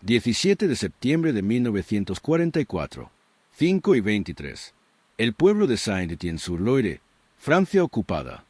17 de septiembre de 1944, 5:23. El pueblo de Saint-Étienne-sur-Loire, Francia ocupada.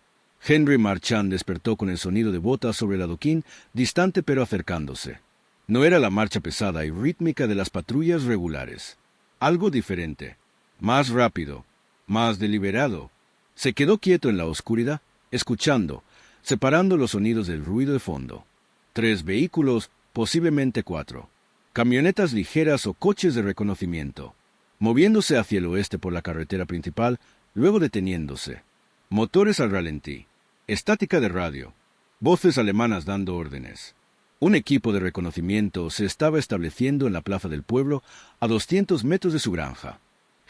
Henry Marchand despertó con el sonido de botas sobre el adoquín, distante pero acercándose. No era la marcha pesada y rítmica de las patrullas regulares. Algo diferente, más rápido, más deliberado. Se quedó quieto en la oscuridad, escuchando, separando los sonidos del ruido de fondo. 3 vehículos, posiblemente 4. Camionetas ligeras o coches de reconocimiento, moviéndose hacia el oeste por la carretera principal, luego deteniéndose. Motores al ralentí. Estática de radio. Voces alemanas dando órdenes. Un equipo de reconocimiento se estaba estableciendo en la plaza del pueblo a 200 metros de su granja.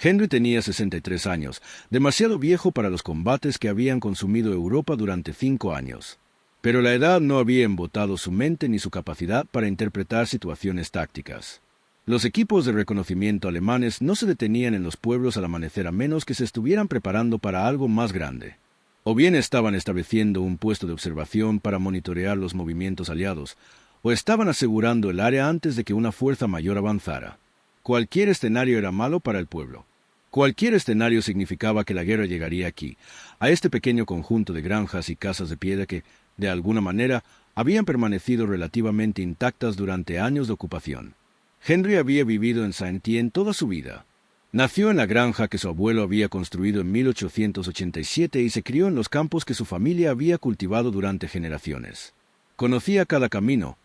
Henry tenía 63 años, demasiado viejo para los combates que habían consumido Europa durante 5 años. Pero la edad no había embotado su mente ni su capacidad para interpretar situaciones tácticas. Los equipos de reconocimiento alemanes no se detenían en los pueblos al amanecer a menos que se estuvieran preparando para algo más grande. O bien estaban estableciendo un puesto de observación para monitorear los movimientos aliados, o estaban asegurando el área antes de que una fuerza mayor avanzara. Cualquier escenario era malo para el pueblo. Cualquier escenario significaba que la guerra llegaría aquí, a este pequeño conjunto de granjas y casas de piedra que, de alguna manera, habían permanecido relativamente intactas durante años de ocupación. Henry había vivido en Saint-Étienne toda su vida. Nació en la granja que su abuelo había construido en 1887 y se crió en los campos que su familia había cultivado durante generaciones. Conocía cada camino,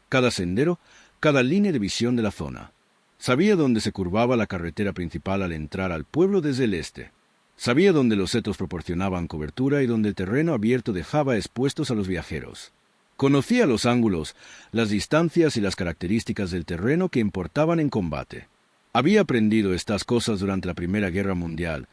cada sendero, cada línea de visión de la zona. Sabía dónde se curvaba la carretera principal al entrar al pueblo desde el este. Sabía dónde los setos proporcionaban cobertura y dónde el terreno abierto dejaba expuestos a los viajeros. Conocía los ángulos, las distancias y las características del terreno que importaban en combate. Había aprendido estas cosas durante la Primera Guerra Mundial,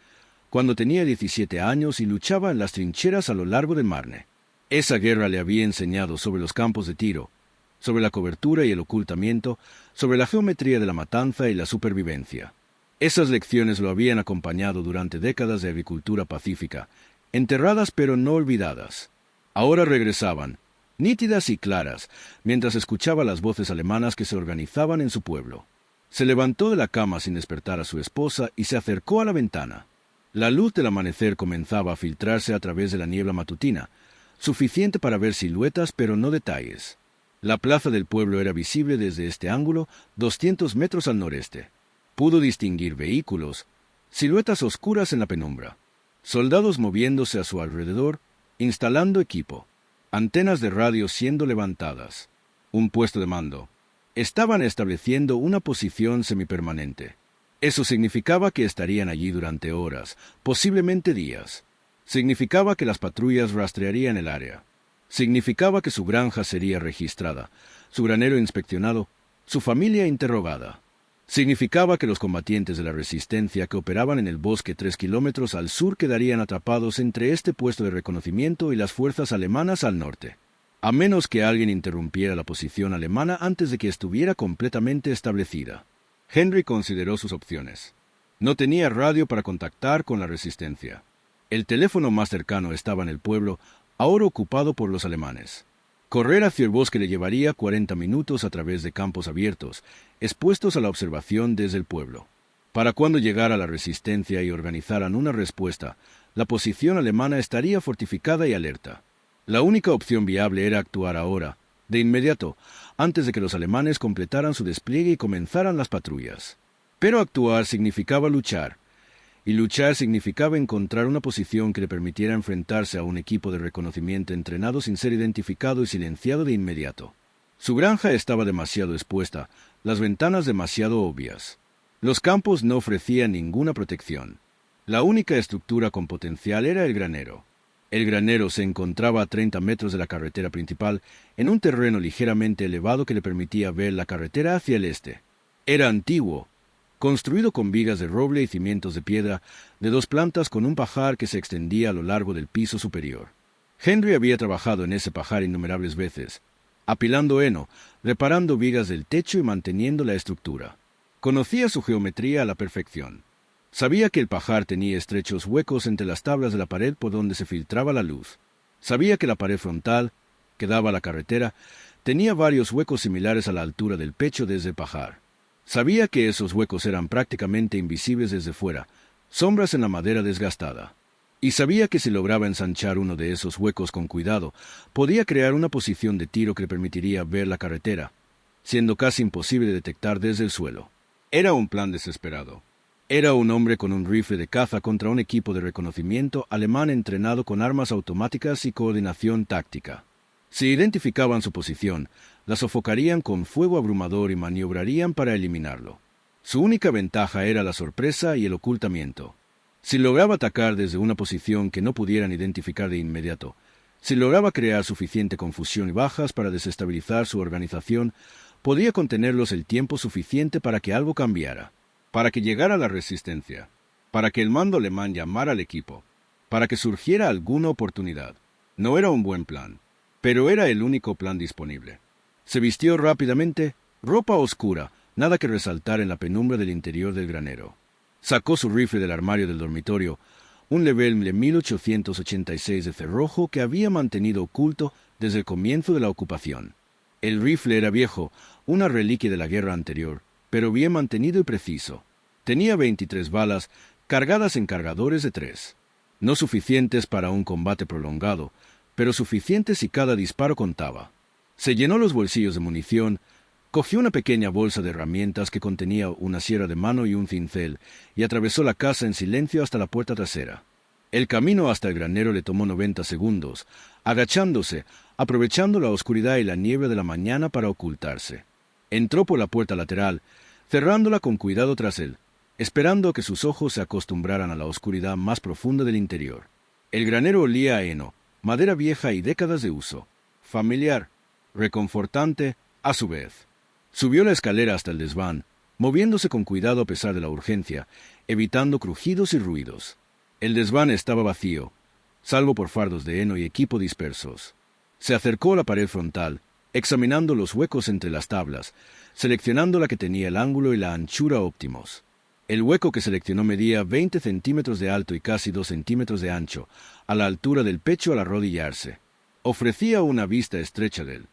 cuando tenía 17 años y luchaba en las trincheras a lo largo del Marne. Esa guerra le había enseñado sobre los campos de tiro, sobre la cobertura y el ocultamiento, sobre la geometría de la matanza y la supervivencia. Esas lecciones lo habían acompañado durante décadas de agricultura pacífica, enterradas pero no olvidadas. Ahora regresaban, nítidas y claras, mientras escuchaba las voces alemanas que se organizaban en su pueblo. Se levantó de la cama sin despertar a su esposa y se acercó a la ventana. La luz del amanecer comenzaba a filtrarse a través de la niebla matutina, suficiente para ver siluetas pero no detalles. La plaza del pueblo era visible desde este ángulo 200 metros al noreste. Pudo distinguir vehículos, siluetas oscuras en la penumbra, soldados moviéndose a su alrededor, instalando equipo, antenas de radio siendo levantadas, un puesto de mando. Estaban estableciendo una posición semipermanente. Eso significaba que estarían allí durante horas, posiblemente días. Significaba que las patrullas rastrearían el área. Significaba que su granja sería registrada, su granero inspeccionado, su familia interrogada. Significaba que los combatientes de la resistencia que operaban en el bosque 3 kilómetros al sur quedarían atrapados entre este puesto de reconocimiento y las fuerzas alemanas al norte, a menos que alguien interrumpiera la posición alemana antes de que estuviera completamente establecida. Henry consideró sus opciones. No tenía radio para contactar con la resistencia. El teléfono más cercano estaba en el pueblo, ahora ocupado por los alemanes. Correr hacia el bosque le llevaría 40 minutos a través de campos abiertos, expuestos a la observación desde el pueblo. Para cuando llegara la resistencia y organizaran una respuesta, la posición alemana estaría fortificada y alerta. La única opción viable era actuar ahora, de inmediato, antes de que los alemanes completaran su despliegue y comenzaran las patrullas. Pero actuar significaba luchar, y luchar significaba encontrar una posición que le permitiera enfrentarse a un equipo de reconocimiento entrenado sin ser identificado y silenciado de inmediato. Su granja estaba demasiado expuesta, las ventanas demasiado obvias. Los campos no ofrecían ninguna protección. La única estructura con potencial era el granero. El granero se encontraba a 30 metros de la carretera principal, en un terreno ligeramente elevado que le permitía ver la carretera hacia el este. Era antiguo, construido con vigas de roble y cimientos de piedra, de 2 plantas con un pajar que se extendía a lo largo del piso superior. Henry había trabajado en ese pajar innumerables veces, apilando heno, reparando vigas del techo y manteniendo la estructura. Conocía su geometría a la perfección. Sabía que el pajar tenía estrechos huecos entre las tablas de la pared por donde se filtraba la luz. Sabía que la pared frontal, que daba a la carretera, tenía varios huecos similares a la altura del pecho desde el pajar. Sabía que esos huecos eran prácticamente invisibles desde fuera, sombras en la madera desgastada. Y sabía que si lograba ensanchar uno de esos huecos con cuidado, podía crear una posición de tiro que le permitiría ver la carretera, siendo casi imposible detectar desde el suelo. Era un plan desesperado. Era un hombre con un rifle de caza contra un equipo de reconocimiento alemán entrenado con armas automáticas y coordinación táctica. Si identificaban su posición, la sofocarían con fuego abrumador y maniobrarían para eliminarlo. Su única ventaja era la sorpresa y el ocultamiento. Si lograba atacar desde una posición que no pudieran identificar de inmediato, si lograba crear suficiente confusión y bajas para desestabilizar su organización, podía contenerlos el tiempo suficiente para que algo cambiara, para que llegara la resistencia, para que el mando alemán llamara al equipo, para que surgiera alguna oportunidad. No era un buen plan, pero era el único plan disponible. Se vistió rápidamente, ropa oscura, nada que resaltar en la penumbra del interior del granero. Sacó su rifle del armario del dormitorio, un Level de 1886 de cerrojo que había mantenido oculto desde el comienzo de la ocupación. El rifle era viejo, una reliquia de la guerra anterior, pero bien mantenido y preciso. Tenía 23 balas, cargadas en cargadores de 3. No suficientes para un combate prolongado, pero suficientes si cada disparo contaba. Se llenó los bolsillos de munición, cogió una pequeña bolsa de herramientas que contenía una sierra de mano y un cincel, y atravesó la casa en silencio hasta la puerta trasera. El camino hasta el granero le tomó 90 segundos, agachándose, aprovechando la oscuridad y la niebla de la mañana para ocultarse. Entró por la puerta lateral, cerrándola con cuidado tras él, esperando a que sus ojos se acostumbraran a la oscuridad más profunda del interior. El granero olía a heno, madera vieja y décadas de uso. Familiar, reconfortante, a su vez. Subió la escalera hasta el desván, moviéndose con cuidado a pesar de la urgencia, evitando crujidos y ruidos. El desván estaba vacío, salvo por fardos de heno y equipo dispersos. Se acercó a la pared frontal, examinando los huecos entre las tablas, seleccionando la que tenía el ángulo y la anchura óptimos. El hueco que seleccionó medía 20 centímetros de alto y casi 2 centímetros de ancho, a la altura del pecho al arrodillarse. Ofrecía una vista estrecha de él.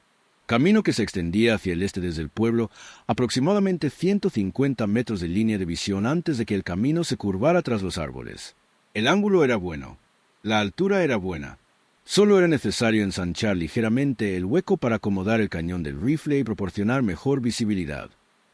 Camino que se extendía hacia el este desde el pueblo, aproximadamente 150 metros de línea de visión antes de que el camino se curvara tras los árboles. El ángulo era bueno. La altura era buena. Solo era necesario ensanchar ligeramente el hueco para acomodar el cañón del rifle y proporcionar mejor visibilidad.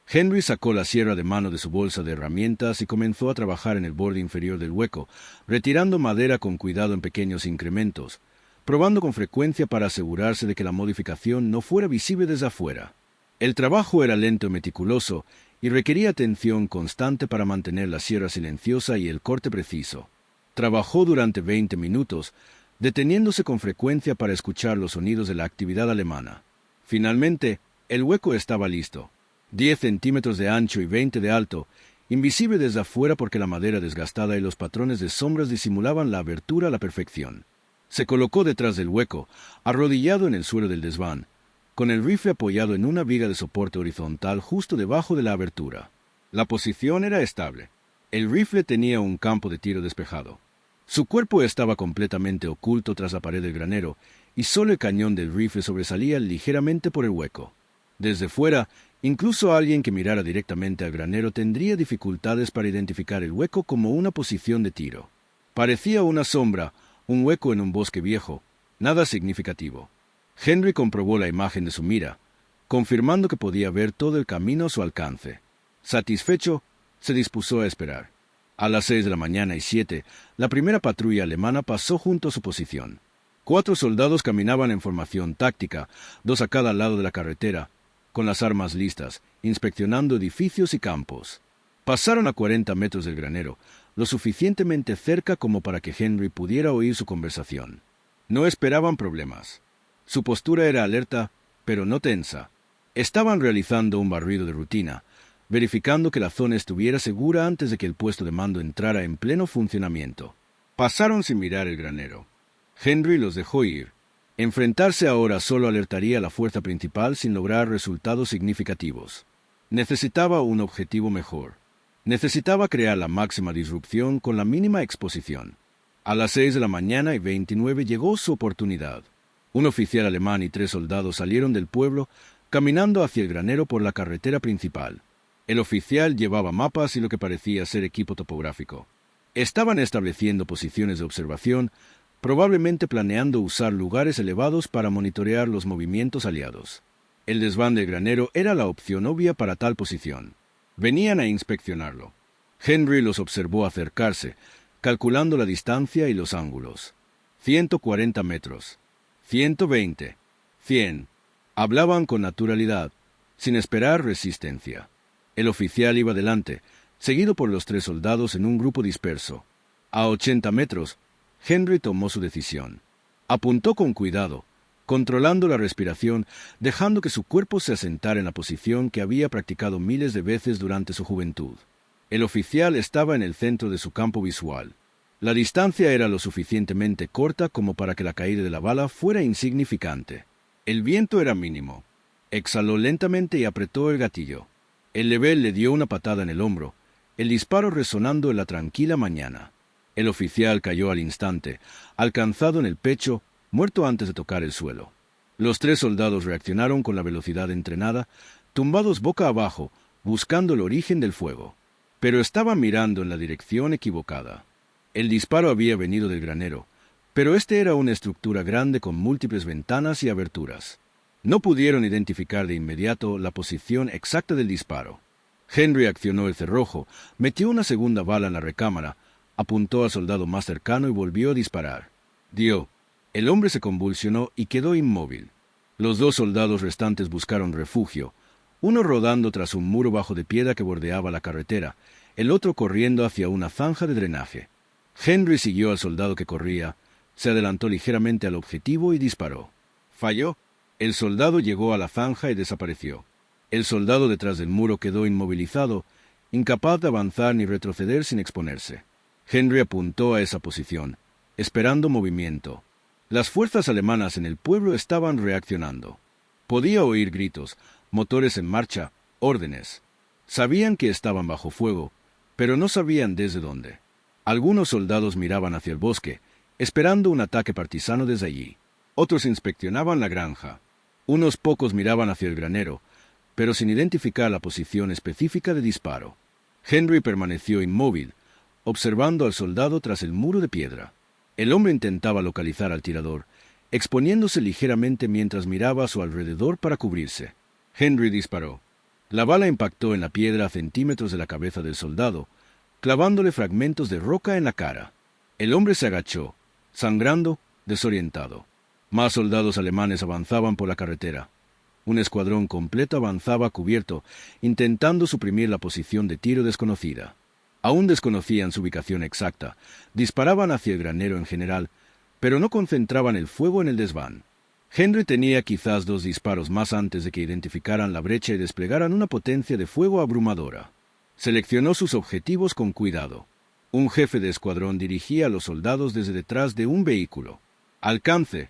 Henry sacó la sierra de mano de su bolsa de herramientas y comenzó a trabajar en el borde inferior del hueco, retirando madera con cuidado en pequeños incrementos, probando con frecuencia para asegurarse de que la modificación no fuera visible desde afuera. El trabajo era lento y meticuloso y requería atención constante para mantener la sierra silenciosa y el corte preciso. Trabajó durante 20 minutos, deteniéndose con frecuencia para escuchar los sonidos de la actividad alemana. Finalmente, el hueco estaba listo. 10 centímetros de ancho y 20 de alto, invisible desde afuera porque la madera desgastada y los patrones de sombras disimulaban la abertura a la perfección. Se colocó detrás del hueco, arrodillado en el suelo del desván, con el rifle apoyado en una viga de soporte horizontal justo debajo de la abertura. La posición era estable. El rifle tenía un campo de tiro despejado. Su cuerpo estaba completamente oculto tras la pared del granero, y solo el cañón del rifle sobresalía ligeramente por el hueco. Desde fuera, incluso alguien que mirara directamente al granero tendría dificultades para identificar el hueco como una posición de tiro. Parecía una sombra, un hueco en un bosque viejo, nada significativo. Henry comprobó la imagen de su mira, confirmando que podía ver todo el camino a su alcance. Satisfecho, se dispuso a esperar. A las 6:07, la primera patrulla alemana pasó junto a su posición. 4 soldados caminaban en formación táctica, 2 a cada lado de la carretera, con las armas listas, inspeccionando edificios y campos. Pasaron a 40 metros del granero, lo suficientemente cerca como para que Henry pudiera oír su conversación. No esperaban problemas. Su postura era alerta, pero no tensa. Estaban realizando un barrido de rutina, verificando que la zona estuviera segura antes de que el puesto de mando entrara en pleno funcionamiento. Pasaron sin mirar el granero. Henry los dejó ir. Enfrentarse ahora solo alertaría a la fuerza principal sin lograr resultados significativos. Necesitaba un objetivo mejor. Necesitaba crear la máxima disrupción con la mínima exposición. A las 6:29 llegó su oportunidad. Un oficial alemán y 3 soldados salieron del pueblo caminando hacia el granero por la carretera principal. El oficial llevaba mapas y lo que parecía ser equipo topográfico. Estaban estableciendo posiciones de observación, probablemente planeando usar lugares elevados para monitorear los movimientos aliados. El desván del granero era la opción obvia para tal posición. Venían a inspeccionarlo. Henry los observó acercarse, calculando la distancia y los ángulos. 140 metros. 120. 100. Hablaban con naturalidad, sin esperar resistencia. El oficial iba delante, seguido por los 3 soldados en un grupo disperso. A 80 metros, Henry tomó su decisión. Apuntó con cuidado, controlando la respiración, dejando que su cuerpo se asentara en la posición que había practicado miles de veces durante su juventud. El oficial estaba en el centro de su campo visual. La distancia era lo suficientemente corta como para que la caída de la bala fuera insignificante. El viento era mínimo. Exhaló lentamente y apretó el gatillo. El Lebel le dio una patada en el hombro, el disparo resonando en la tranquila mañana. El oficial cayó al instante, alcanzado en el pecho, muerto antes de tocar el suelo. Los 3 soldados reaccionaron con la velocidad entrenada, tumbados boca abajo, buscando el origen del fuego. Pero estaban mirando en la dirección equivocada. El disparo había venido del granero, pero este era una estructura grande con múltiples ventanas y aberturas. No pudieron identificar de inmediato la posición exacta del disparo. Henry accionó el cerrojo, metió una segunda bala en la recámara, apuntó al soldado más cercano y volvió a disparar. Dio. El hombre se convulsionó y quedó inmóvil. Los 2 soldados restantes buscaron refugio, uno rodando tras un muro bajo de piedra que bordeaba la carretera, el otro corriendo hacia una zanja de drenaje. Henry siguió al soldado que corría, se adelantó ligeramente al objetivo y disparó. Falló. El soldado llegó a la zanja y desapareció. El soldado detrás del muro quedó inmovilizado, incapaz de avanzar ni retroceder sin exponerse. Henry apuntó a esa posición, esperando movimiento. Las fuerzas alemanas en el pueblo estaban reaccionando. Podía oír gritos, motores en marcha, órdenes. Sabían que estaban bajo fuego, pero no sabían desde dónde. Algunos soldados miraban hacia el bosque, esperando un ataque partisano desde allí. Otros inspeccionaban la granja. Unos pocos miraban hacia el granero, pero sin identificar la posición específica de disparo. Henry permaneció inmóvil, observando al soldado tras el muro de piedra. El hombre intentaba localizar al tirador, exponiéndose ligeramente mientras miraba a su alrededor para cubrirse. Henry disparó. La bala impactó en la piedra a centímetros de la cabeza del soldado, clavándole fragmentos de roca en la cara. El hombre se agachó, sangrando, desorientado. Más soldados alemanes avanzaban por la carretera. Un escuadrón completo avanzaba cubierto, intentando suprimir la posición de tiro desconocida. Aún desconocían su ubicación exacta, disparaban hacia el granero en general, pero no concentraban el fuego en el desván. Henry tenía quizás 2 disparos más antes de que identificaran la brecha y desplegaran una potencia de fuego abrumadora. Seleccionó sus objetivos con cuidado. Un jefe de escuadrón dirigía a los soldados desde detrás de un vehículo. Alcance: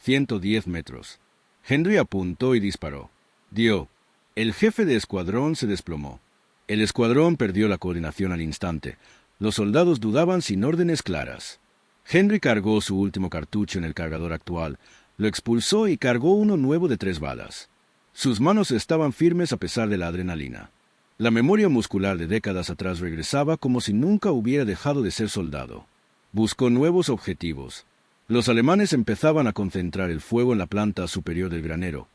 110 metros. Henry apuntó y disparó. Dio. El jefe de escuadrón se desplomó. El escuadrón perdió la coordinación al instante. Los soldados dudaban sin órdenes claras. Henry cargó su último cartucho en el cargador actual, lo expulsó y cargó uno nuevo de 3 balas. Sus manos estaban firmes a pesar de la adrenalina. La memoria muscular de décadas atrás regresaba como si nunca hubiera dejado de ser soldado. Buscó nuevos objetivos. Los alemanes empezaban a concentrar el fuego en la planta superior del granero.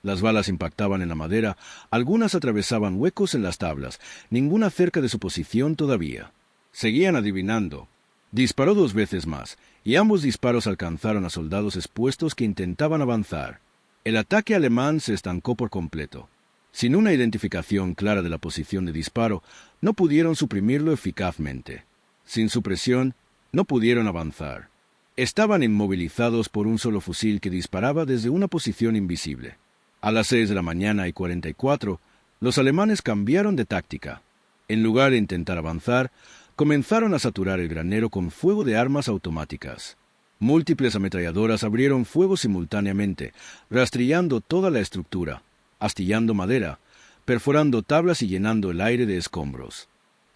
Las balas impactaban en la madera, algunas atravesaban huecos en las tablas, ninguna cerca de su posición todavía. Seguían adivinando. Disparó 2 veces más, y ambos disparos alcanzaron a soldados expuestos que intentaban avanzar. El ataque alemán se estancó por completo. Sin una identificación clara de la posición de disparo, no pudieron suprimirlo eficazmente. Sin supresión, no pudieron avanzar. Estaban inmovilizados por un solo fusil que disparaba desde una posición invisible. A las 6:44, los alemanes cambiaron de táctica. En lugar de intentar avanzar, comenzaron a saturar el granero con fuego de armas automáticas. Múltiples ametralladoras abrieron fuego simultáneamente, rastrillando toda la estructura, astillando madera, perforando tablas y llenando el aire de escombros.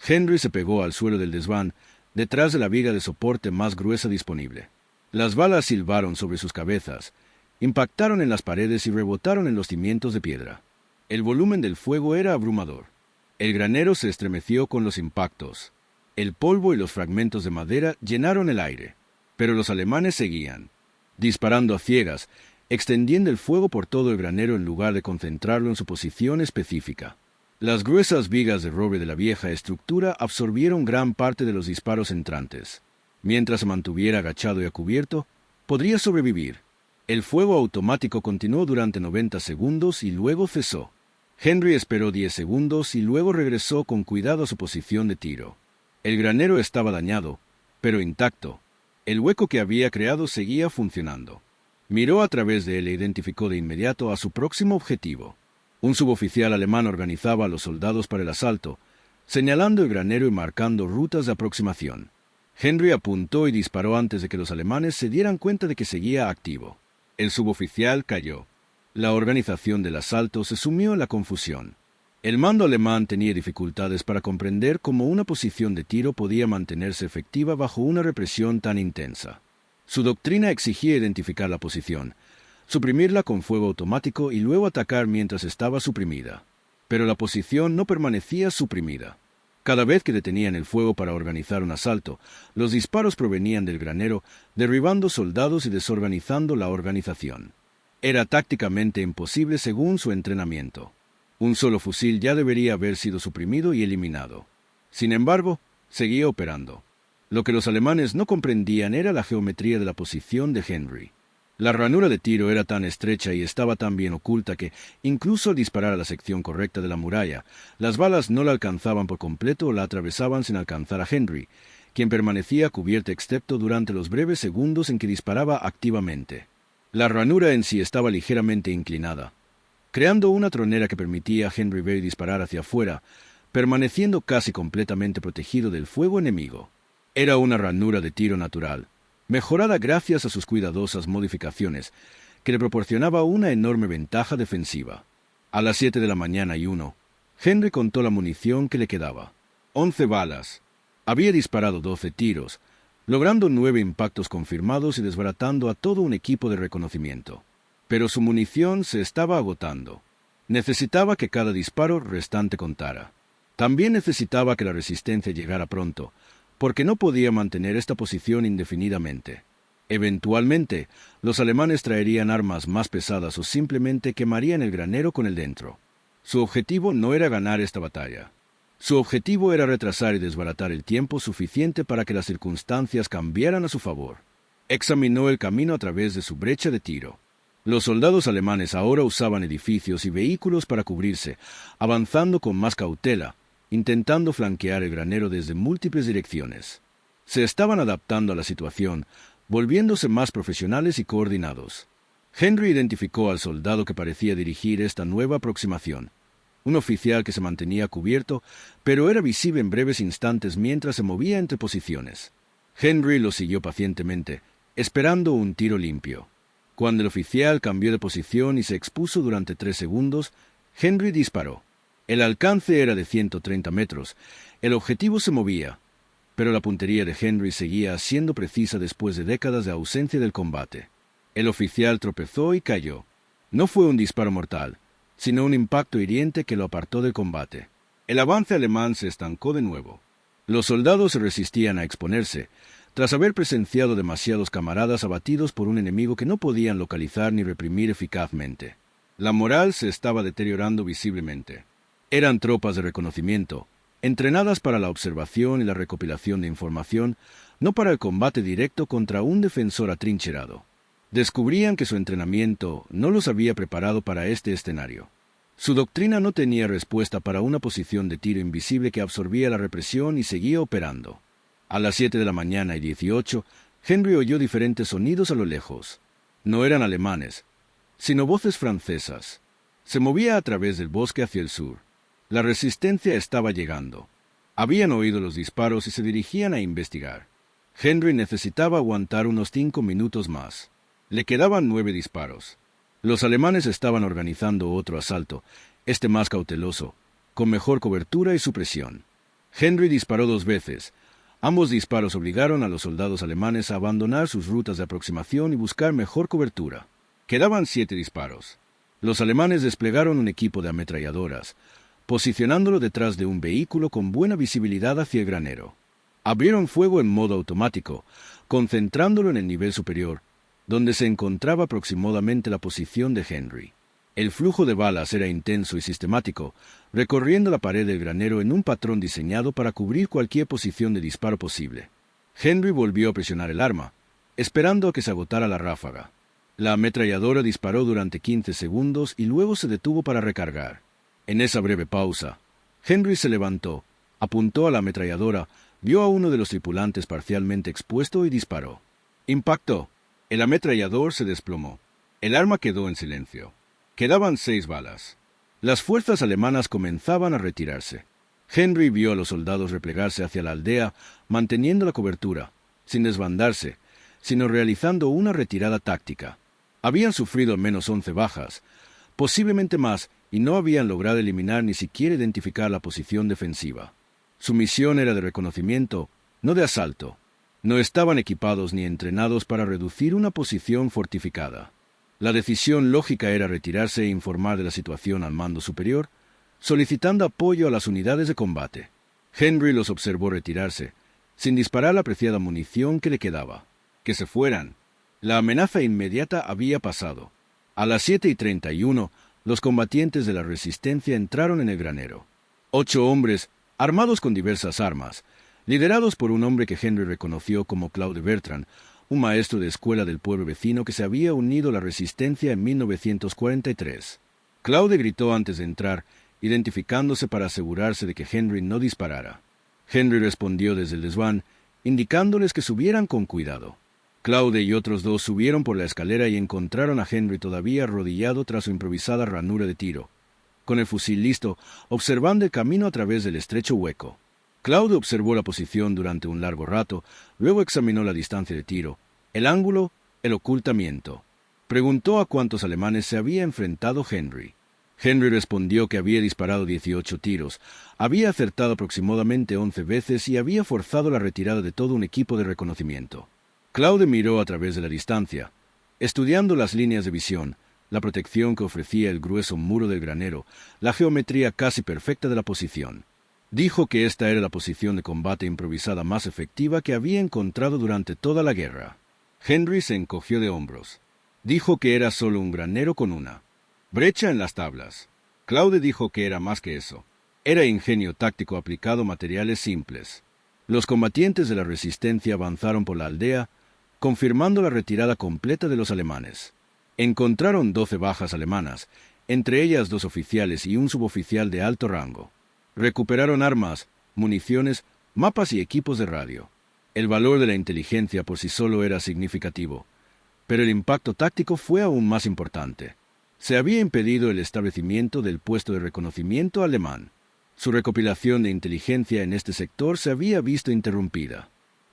Henry se pegó al suelo del desván, detrás de la viga de soporte más gruesa disponible. Las balas silbaron sobre sus cabezas, Impactaron en las paredes y rebotaron en los cimientos de piedra. El volumen del fuego era abrumador. El granero se estremeció con los impactos. El polvo y los fragmentos de madera llenaron el aire. Pero los alemanes seguían, disparando a ciegas, extendiendo el fuego por todo el granero en lugar de concentrarlo en su posición específica. Las gruesas vigas de roble de la vieja estructura absorbieron gran parte de los disparos entrantes. Mientras se mantuviera agachado y a cubierto, podría sobrevivir. El fuego automático continuó durante 90 segundos y luego cesó. Henry esperó 10 segundos y luego regresó con cuidado a su posición de tiro. El granero estaba dañado, pero intacto. El hueco que había creado seguía funcionando. Miró a través de él e identificó de inmediato a su próximo objetivo. Un suboficial alemán organizaba a los soldados para el asalto, señalando el granero y marcando rutas de aproximación. Henry apuntó y disparó antes de que los alemanes se dieran cuenta de que seguía activo. El suboficial cayó. La organización del asalto se sumió en la confusión. El mando alemán tenía dificultades para comprender cómo una posición de tiro podía mantenerse efectiva bajo una represión tan intensa. Su doctrina exigía identificar la posición, suprimirla con fuego automático y luego atacar mientras estaba suprimida. Pero la posición no permanecía suprimida. Cada vez que detenían el fuego para organizar un asalto, los disparos provenían del granero, derribando soldados y desorganizando la organización. Era tácticamente imposible según su entrenamiento. Un solo fusil ya debería haber sido suprimido y eliminado. Sin embargo, seguía operando. Lo que los alemanes no comprendían era la geometría de la posición de Henry. La ranura de tiro era tan estrecha y estaba tan bien oculta que, incluso al disparar a la sección correcta de la muralla, las balas no la alcanzaban por completo o la atravesaban sin alcanzar a Henry, quien permanecía cubierto excepto durante los breves segundos en que disparaba activamente. La ranura en sí estaba ligeramente inclinada, creando una tronera que permitía a Henry ver y disparar hacia afuera, permaneciendo casi completamente protegido del fuego enemigo. Era una ranura de tiro natural, mejorada gracias a sus cuidadosas modificaciones, que le proporcionaba una enorme ventaja defensiva. A las 7 de la mañana y 1, Henry contó la munición que le quedaba. 11 balas. Había disparado 12 tiros, logrando 9 impactos confirmados y desbaratando a todo un equipo de reconocimiento. Pero su munición se estaba agotando. Necesitaba que cada disparo restante contara. También necesitaba que la resistencia llegara pronto, porque no podía mantener esta posición indefinidamente. Eventualmente, los alemanes traerían armas más pesadas o simplemente quemarían el granero con el dentro. Su objetivo no era ganar esta batalla. Su objetivo era retrasar y desbaratar el tiempo suficiente para que las circunstancias cambiaran a su favor. Examinó el camino a través de su brecha de tiro. Los soldados alemanes ahora usaban edificios y vehículos para cubrirse, avanzando con más cautela, intentando flanquear el granero desde múltiples direcciones. Se estaban adaptando a la situación, volviéndose más profesionales y coordinados. Henry identificó al soldado que parecía dirigir esta nueva aproximación, un oficial que se mantenía cubierto, pero era visible en breves instantes mientras se movía entre posiciones. Henry lo siguió pacientemente, esperando un tiro limpio. Cuando el oficial cambió de posición y se expuso durante 3 segundos, Henry disparó. El alcance era de 130 metros. El objetivo se movía, pero la puntería de Henry seguía siendo precisa después de décadas de ausencia del combate. El oficial tropezó y cayó. No fue un disparo mortal, sino un impacto hiriente que lo apartó del combate. El avance alemán se estancó de nuevo. Los soldados se resistían a exponerse, tras haber presenciado demasiados camaradas abatidos por un enemigo que no podían localizar ni reprimir eficazmente. La moral se estaba deteriorando visiblemente. Eran tropas de reconocimiento, entrenadas para la observación y la recopilación de información, no para el combate directo contra un defensor atrincherado. Descubrían que su entrenamiento no los había preparado para este escenario. Su doctrina no tenía respuesta para una posición de tiro invisible que absorbía la represión y seguía operando. A las 7 de la mañana y 18, Henry oyó diferentes sonidos a lo lejos. No eran alemanes, sino voces francesas. Se movía a través del bosque hacia el sur. La resistencia estaba llegando. Habían oído los disparos y se dirigían a investigar. Henry necesitaba aguantar unos 5 minutos más. Le quedaban 9 disparos. Los alemanes estaban organizando otro asalto, este más cauteloso, con mejor cobertura y supresión. Henry disparó 2 veces. Ambos disparos obligaron a los soldados alemanes a abandonar sus rutas de aproximación y buscar mejor cobertura. Quedaban 7 disparos. Los alemanes desplegaron un equipo de ametralladoras, posicionándolo detrás de un vehículo con buena visibilidad hacia el granero. Abrieron fuego en modo automático, concentrándolo en el nivel superior, donde se encontraba aproximadamente la posición de Henry. El flujo de balas era intenso y sistemático, recorriendo la pared del granero en un patrón diseñado para cubrir cualquier posición de disparo posible. Henry volvió a presionar el arma, esperando a que se agotara la ráfaga. La ametralladora disparó durante 15 segundos y luego se detuvo para recargar. En esa breve pausa, Henry se levantó, apuntó a la ametralladora, vio a uno de los tripulantes parcialmente expuesto y disparó. Impactó. El ametrallador se desplomó. El arma quedó en silencio. Quedaban 6 balas. Las fuerzas alemanas comenzaban a retirarse. Henry vio a los soldados replegarse hacia la aldea, manteniendo la cobertura, sin desbandarse, sino realizando una retirada táctica. Habían sufrido al menos 11 bajas, posiblemente más, y no habían logrado eliminar ni siquiera identificar la posición defensiva. Su misión era de reconocimiento, no de asalto. No estaban equipados ni entrenados para reducir una posición fortificada. La decisión lógica era retirarse e informar de la situación al mando superior, solicitando apoyo a las unidades de combate. Henry los observó retirarse, sin disparar la preciada munición que le quedaba. Que se fueran. La amenaza inmediata había pasado. A las 7:31, los combatientes de la resistencia entraron en el granero. 8 hombres, armados con diversas armas, liderados por un hombre que Henry reconoció como Claude Bertrand, un maestro de escuela del pueblo vecino que se había unido a la resistencia en 1943. Claude gritó antes de entrar, identificándose para asegurarse de que Henry no disparara. Henry respondió desde el desván, indicándoles que subieran con cuidado. Claude y otros 2 subieron por la escalera y encontraron a Henry todavía arrodillado tras su improvisada ranura de tiro, con el fusil listo, observando el camino a través del estrecho hueco. Claude observó la posición durante un largo rato, luego examinó la distancia de tiro, el ángulo, el ocultamiento. Preguntó a cuántos alemanes se había enfrentado Henry. Henry respondió que había disparado 18 tiros, había acertado aproximadamente 11 veces y había forzado la retirada de todo un equipo de reconocimiento. Claude miró a través de la distancia, estudiando las líneas de visión, la protección que ofrecía el grueso muro del granero, la geometría casi perfecta de la posición. Dijo que esta era la posición de combate improvisada más efectiva que había encontrado durante toda la guerra. Henry se encogió de hombros. Dijo que era solo un granero con una brecha en las tablas. Claude dijo que era más que eso. Era ingenio táctico aplicado a materiales simples. Los combatientes de la resistencia avanzaron por la aldea, confirmando la retirada completa de los alemanes. Encontraron 12 bajas alemanas, entre ellas 2 oficiales y un suboficial de alto rango. Recuperaron armas, municiones, mapas y equipos de radio. El valor de la inteligencia por sí solo era significativo, pero el impacto táctico fue aún más importante. Se había impedido el establecimiento del puesto de reconocimiento alemán. Su recopilación de inteligencia en este sector se había visto interrumpida.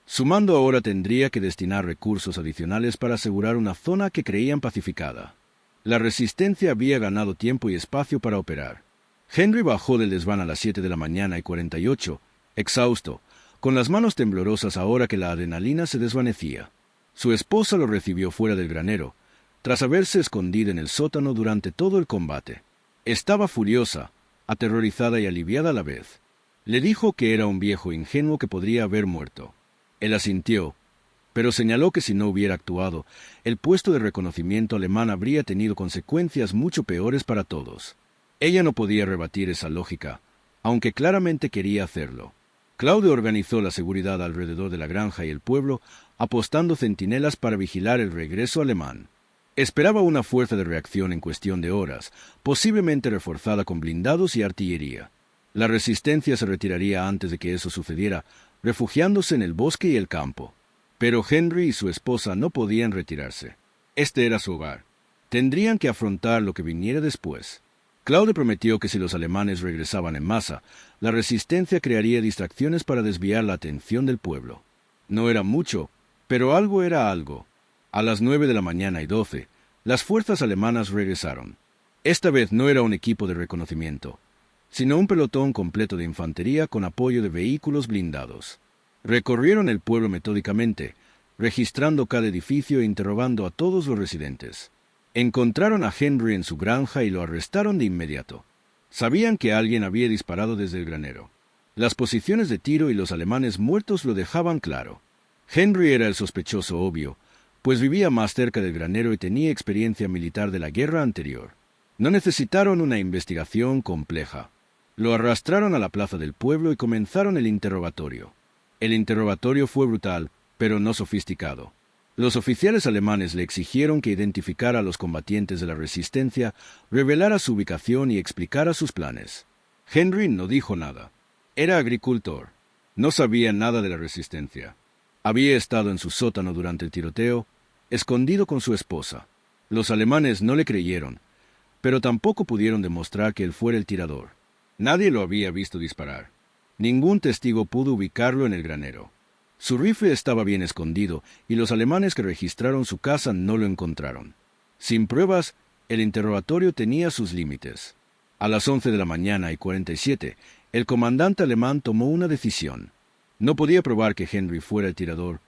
Su mando ahora tendría que destinar recursos adicionales para asegurar una zona que creían pacificada. La resistencia había ganado tiempo y espacio para operar. Henry bajó del desván a las 7:48, exhausto, con las manos temblorosas ahora que la adrenalina se desvanecía. Su esposa lo recibió fuera del granero, tras haberse escondido en el sótano durante todo el combate. Estaba furiosa, aterrorizada y aliviada a la vez. Le dijo que era un viejo ingenuo que podría haber muerto. Él asintió, pero señaló que si no hubiera actuado, el puesto de reconocimiento alemán habría tenido consecuencias mucho peores para todos. Ella no podía rebatir esa lógica, aunque claramente quería hacerlo. Claude organizó la seguridad alrededor de la granja y el pueblo, apostando centinelas para vigilar el regreso alemán. Esperaba una fuerza de reacción en cuestión de horas, posiblemente reforzada con blindados y artillería. La resistencia se retiraría antes de que eso sucediera, refugiándose en el bosque y el campo. Pero Henry y su esposa no podían retirarse. Este era su hogar. Tendrían que afrontar lo que viniera después. Claude prometió que si los alemanes regresaban en masa, la resistencia crearía distracciones para desviar la atención del pueblo. No era mucho, pero algo era algo. A las 9:12, las fuerzas alemanas regresaron. Esta vez no era un equipo de reconocimiento, sino un pelotón completo de infantería con apoyo de vehículos blindados. Recorrieron el pueblo metódicamente, registrando cada edificio e interrogando a todos los residentes. Encontraron a Henry en su granja y lo arrestaron de inmediato. Sabían que alguien había disparado desde el granero. Las posiciones de tiro y los alemanes muertos lo dejaban claro. Henry era el sospechoso obvio, pues vivía más cerca del granero y tenía experiencia militar de la guerra anterior. No necesitaron una investigación compleja. Lo arrastraron a la plaza del pueblo y comenzaron el interrogatorio. El interrogatorio fue brutal, pero no sofisticado. Los oficiales alemanes le exigieron que identificara a los combatientes de la resistencia, revelara su ubicación y explicara sus planes. Henry no dijo nada. Era agricultor. No sabía nada de la resistencia. Había estado en su sótano durante el tiroteo, escondido con su esposa. Los alemanes no le creyeron, pero tampoco pudieron demostrar que él fuera el tirador. Nadie lo había visto disparar. Ningún testigo pudo ubicarlo en el granero. Su rifle estaba bien escondido y los alemanes que registraron su casa no lo encontraron. Sin pruebas, el interrogatorio tenía sus límites. A las 11:47, el comandante alemán tomó una decisión. No podía probar que Henry fuera el tirador,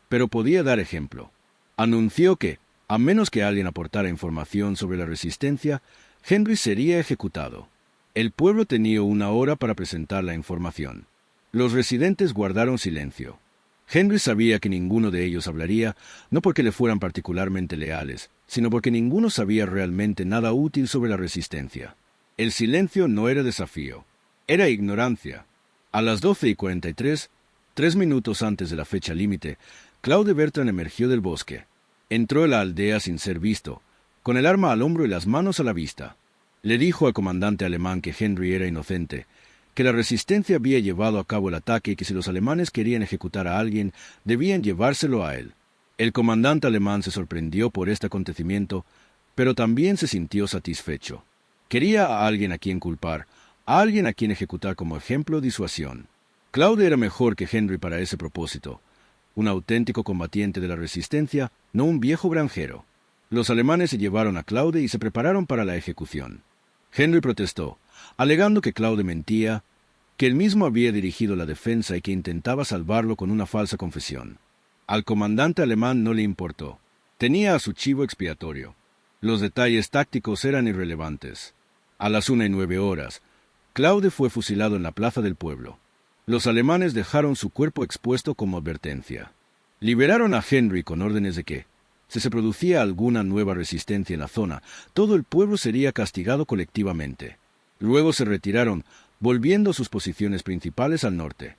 pero podía dar ejemplo. Anunció que, a menos que alguien aportara información sobre la resistencia, Henry sería ejecutado. El pueblo tenía 1 hora para presentar la información. Los residentes guardaron silencio. Henry sabía que ninguno de ellos hablaría, no porque le fueran particularmente leales, sino porque ninguno sabía realmente nada útil sobre la resistencia. El silencio no era desafío, era ignorancia. A las 12:43, 3 minutos antes de la fecha límite, Claude Bertrand emergió del bosque. Entró en la aldea sin ser visto, con el arma al hombro y las manos a la vista. Le dijo al comandante alemán que Henry era inocente, que la resistencia había llevado a cabo el ataque y que si los alemanes querían ejecutar a alguien, debían llevárselo a él. El comandante alemán se sorprendió por este acontecimiento, pero también se sintió satisfecho. Quería a alguien a quien culpar, a alguien a quien ejecutar como ejemplo de disuasión. Claude era mejor que Henry para ese propósito. Un auténtico combatiente de la resistencia, no un viejo granjero. Los alemanes se llevaron a Claude y se prepararon para la ejecución. Henry protestó, alegando que Claude mentía, que él mismo había dirigido la defensa y que intentaba salvarlo con una falsa confesión. Al comandante alemán no le importó. Tenía a su chivo expiatorio. Los detalles tácticos eran irrelevantes. A las 1:09, Claude fue fusilado en la plaza del pueblo. Los alemanes dejaron su cuerpo expuesto como advertencia. Liberaron a Henry con órdenes de que, si se producía alguna nueva resistencia en la zona, todo el pueblo sería castigado colectivamente. Luego se retiraron, volviendo a sus posiciones principales al norte.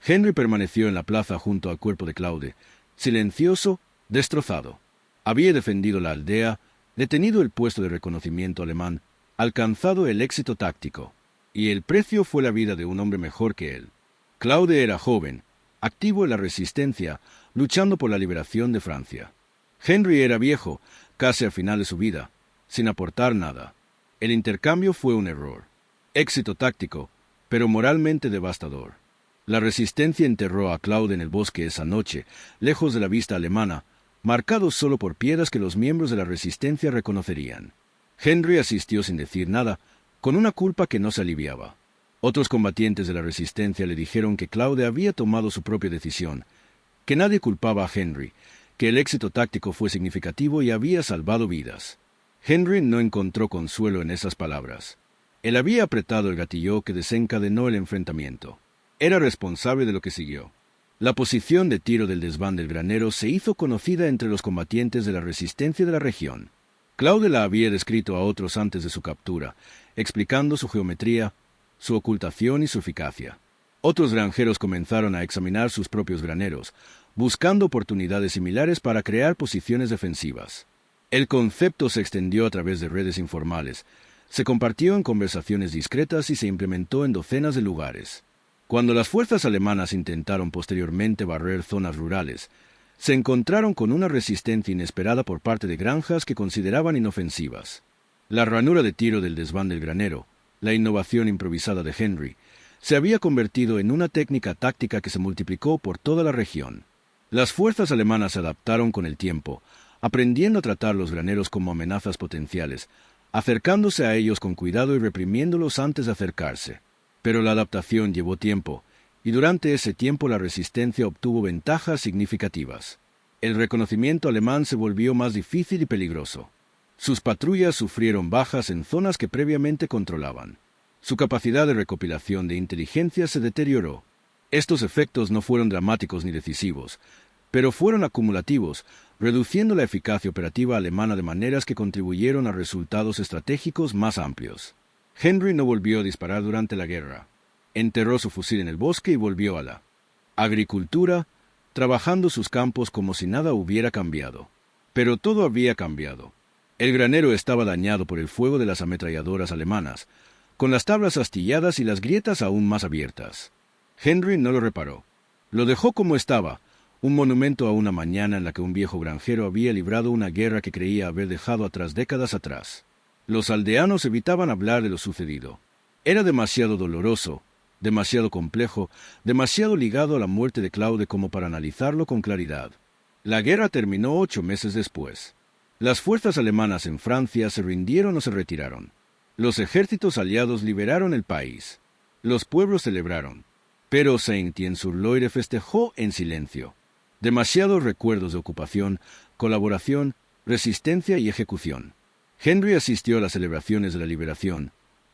Henry permaneció en la plaza junto al cuerpo de Claude, silencioso, destrozado. Había defendido la aldea, detenido el puesto de reconocimiento alemán, alcanzado el éxito táctico, y el precio fue la vida de un hombre mejor que él. Claude era joven, activo en la resistencia, luchando por la liberación de Francia. Henry era viejo, casi al final de su vida, sin aportar nada. El intercambio fue un error. Éxito táctico, pero moralmente devastador. La resistencia enterró a Claude en el bosque esa noche, lejos de la vista alemana, marcado solo por piedras que los miembros de la resistencia reconocerían. Henry asistió sin decir nada, con una culpa que no se aliviaba. Otros combatientes de la resistencia le dijeron que Claude había tomado su propia decisión, que nadie culpaba a Henry, que el éxito táctico fue significativo y había salvado vidas. Henry no encontró consuelo en esas palabras. Él había apretado el gatillo que desencadenó el enfrentamiento. Era responsable de lo que siguió. La posición de tiro del desván del granero se hizo conocida entre los combatientes de la resistencia de la región. Claude la había descrito a otros antes de su captura, explicando su geometría, su ocultación y su eficacia. Otros granjeros comenzaron a examinar sus propios graneros, buscando oportunidades similares para crear posiciones defensivas. El concepto se extendió a través de redes informales, se compartió en conversaciones discretas y se implementó en docenas de lugares. Cuando las fuerzas alemanas intentaron posteriormente barrer zonas rurales, se encontraron con una resistencia inesperada por parte de granjas que consideraban inofensivas. La ranura de tiro del desván del granero, la innovación improvisada de Henry, se había convertido en una técnica táctica que se multiplicó por toda la región. Las fuerzas alemanas se adaptaron con el tiempo, aprendiendo a tratar los graneros como amenazas potenciales, acercándose a ellos con cuidado y reprimiéndolos antes de acercarse. Pero la adaptación llevó tiempo, y durante ese tiempo la resistencia obtuvo ventajas significativas. El reconocimiento alemán se volvió más difícil y peligroso. Sus patrullas sufrieron bajas en zonas que previamente controlaban. Su capacidad de recopilación de inteligencia se deterioró. Estos efectos no fueron dramáticos ni decisivos, pero fueron acumulativos, reduciendo la eficacia operativa alemana de maneras que contribuyeron a resultados estratégicos más amplios. Henry no volvió a disparar durante la guerra. Enterró su fusil en el bosque y volvió a la agricultura, trabajando sus campos como si nada hubiera cambiado. Pero todo había cambiado. El granero estaba dañado por el fuego de las ametralladoras alemanas, con las tablas astilladas y las grietas aún más abiertas. Henry no lo reparó. Lo dejó como estaba, un monumento a una mañana en la que un viejo granjero había librado una guerra que creía haber dejado atrás décadas atrás. Los aldeanos evitaban hablar de lo sucedido. Era demasiado doloroso, demasiado complejo, demasiado ligado a la muerte de Claude como para analizarlo con claridad. La guerra terminó 8 meses después. Las fuerzas alemanas en Francia se rindieron o se retiraron. Los ejércitos aliados liberaron el país. Los pueblos celebraron. Pero Saint-Étienne-sur-Loire festejó en silencio. Demasiados recuerdos de ocupación, colaboración, resistencia y ejecución. Henry asistió a las celebraciones de la liberación,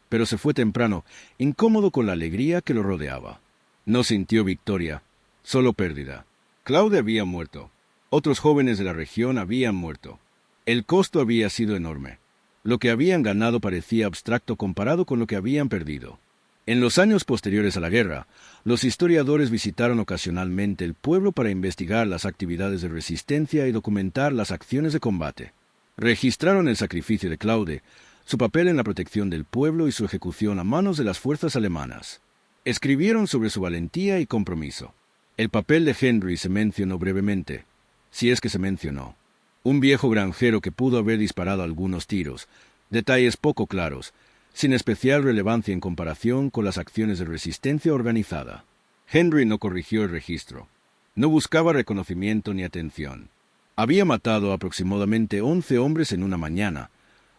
pero se fue temprano, incómodo con la alegría que lo rodeaba. No sintió victoria, solo pérdida. Claude había muerto. Otros jóvenes de la región habían muerto. El costo había sido enorme. Lo que habían ganado parecía abstracto comparado con lo que habían perdido. En los años posteriores a la guerra, los historiadores visitaron ocasionalmente el pueblo para investigar las actividades de resistencia y documentar las acciones de combate. Registraron el sacrificio de Claude, su papel en la protección del pueblo y su ejecución a manos de las fuerzas alemanas. Escribieron sobre su valentía y compromiso. El papel de Henry se mencionó brevemente, si es que se mencionó. Un viejo granjero que pudo haber disparado algunos tiros, detalles poco claros, sin especial relevancia en comparación con las acciones de resistencia organizada. Henry no corrigió el registro. No buscaba reconocimiento ni atención. Había matado aproximadamente 11 hombres en una mañana,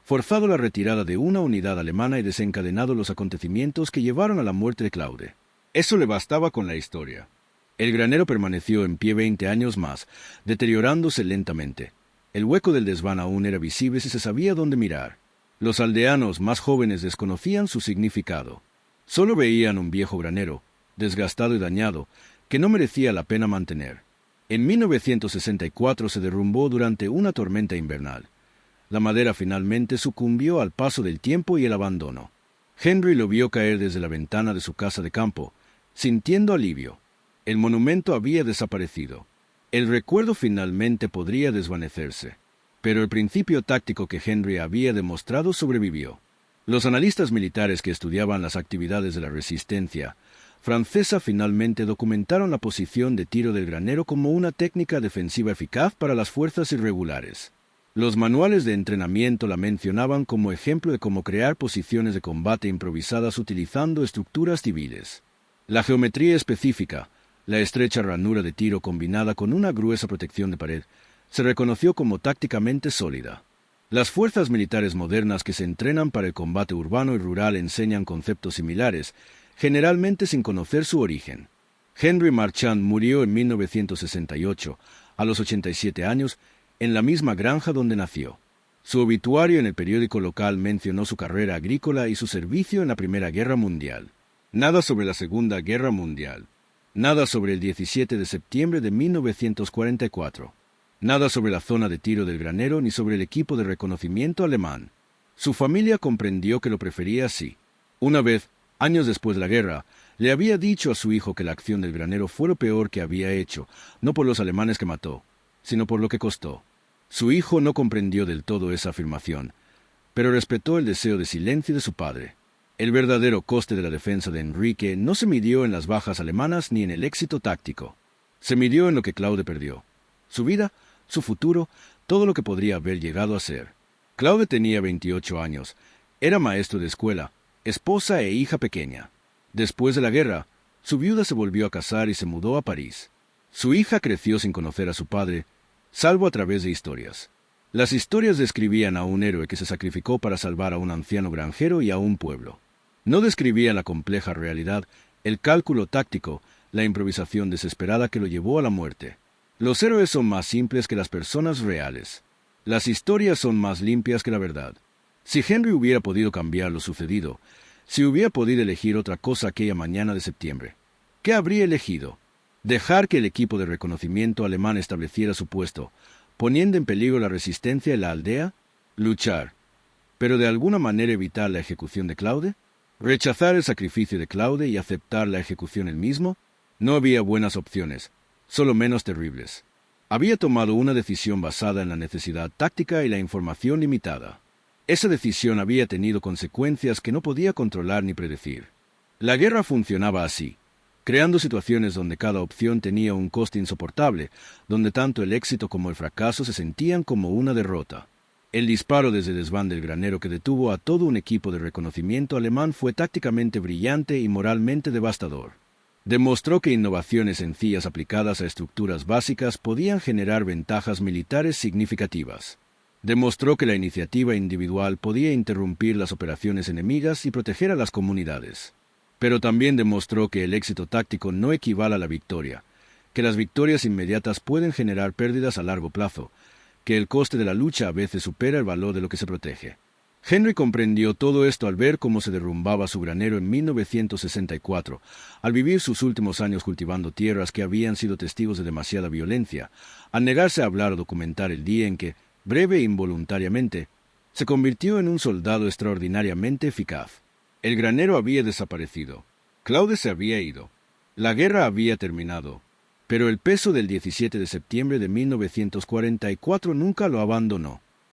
forzado la retirada de una unidad alemana y desencadenado los acontecimientos que llevaron a la muerte de Claude. Eso le bastaba con la historia. El granero permaneció en pie 20 años más, deteriorándose lentamente. El hueco del desván aún era visible si se sabía dónde mirar. Los aldeanos más jóvenes desconocían su significado. Solo veían un viejo granero, desgastado y dañado, que no merecía la pena mantener. En 1964 se derrumbó durante una tormenta invernal. La madera finalmente sucumbió al paso del tiempo y el abandono. Henry lo vio caer desde la ventana de su casa de campo, sintiendo alivio. El monumento había desaparecido. El recuerdo finalmente podría desvanecerse. Pero el principio táctico que Henry había demostrado sobrevivió. Los analistas militares que estudiaban las actividades de la resistencia francesa finalmente documentaron la posición de tiro del granero como una técnica defensiva eficaz para las fuerzas irregulares. Los manuales de entrenamiento la mencionaban como ejemplo de cómo crear posiciones de combate improvisadas utilizando estructuras civiles. La geometría específica, la estrecha ranura de tiro combinada con una gruesa protección de pared, se reconoció como tácticamente sólida. Las fuerzas militares modernas que se entrenan para el combate urbano y rural enseñan conceptos similares, generalmente sin conocer su origen. Henry Marchand murió en 1968, a los 87 años, en la misma granja donde nació. Su obituario en el periódico local mencionó su carrera agrícola y su servicio en la Primera Guerra Mundial. Nada sobre la Segunda Guerra Mundial. Nada sobre el 17 de septiembre de 1944. Nada sobre la zona de tiro del granero ni sobre el equipo de reconocimiento alemán. Su familia comprendió que lo prefería así. Una vez, años después de la guerra, le había dicho a su hijo que la acción del granero fue lo peor que había hecho, no por los alemanes que mató, sino por lo que costó. Su hijo no comprendió del todo esa afirmación, pero respetó el deseo de silencio de su padre. El verdadero coste de la defensa de Enrique no se midió en las bajas alemanas ni en el éxito táctico. Se midió en lo que Claude perdió. Su vida, su futuro, todo lo que podría haber llegado a ser. Claude tenía 28 años, era maestro de escuela, esposa e hija pequeña. Después de la guerra, su viuda se volvió a casar y se mudó a París. Su hija creció sin conocer a su padre, salvo a través de historias. Las historias describían a un héroe que se sacrificó para salvar a un anciano granjero y a un pueblo. No describían la compleja realidad, el cálculo táctico, la improvisación desesperada que lo llevó a la muerte. Los héroes son más simples que las personas reales. Las historias son más limpias que la verdad. Si Henry hubiera podido cambiar lo sucedido, si hubiera podido elegir otra cosa aquella mañana de septiembre, ¿qué habría elegido? Dejar que el equipo de reconocimiento alemán estableciera su puesto, poniendo en peligro la resistencia en la aldea, luchar, pero de alguna manera evitar la ejecución de Claude, rechazar el sacrificio de Claude y aceptar la ejecución él mismo. No había buenas opciones, solo menos terribles. Había tomado una decisión basada en la necesidad táctica y la información limitada. Esa decisión había tenido consecuencias que no podía controlar ni predecir. La guerra funcionaba así, creando situaciones donde cada opción tenía un coste insoportable, donde tanto el éxito como el fracaso se sentían como una derrota. El disparo desde el desván del granero que detuvo a todo un equipo de reconocimiento alemán fue tácticamente brillante y moralmente devastador. Demostró que innovaciones sencillas aplicadas a estructuras básicas podían generar ventajas militares significativas. Demostró que la iniciativa individual podía interrumpir las operaciones enemigas y proteger a las comunidades. Pero también demostró que el éxito táctico no equivale a la victoria, que las victorias inmediatas pueden generar pérdidas a largo plazo, que el coste de la lucha a veces supera el valor de lo que se protege. Henry comprendió todo esto al ver cómo se derrumbaba su granero en 1964, al vivir sus últimos años cultivando tierras que habían sido testigos de demasiada violencia, al negarse a hablar o documentar el día en que, breve e involuntariamente, se convirtió en un soldado extraordinariamente eficaz. El granero había desaparecido. Claude se había ido. La guerra había terminado. Pero el peso del 17 de septiembre de 1944 nunca lo abandonó.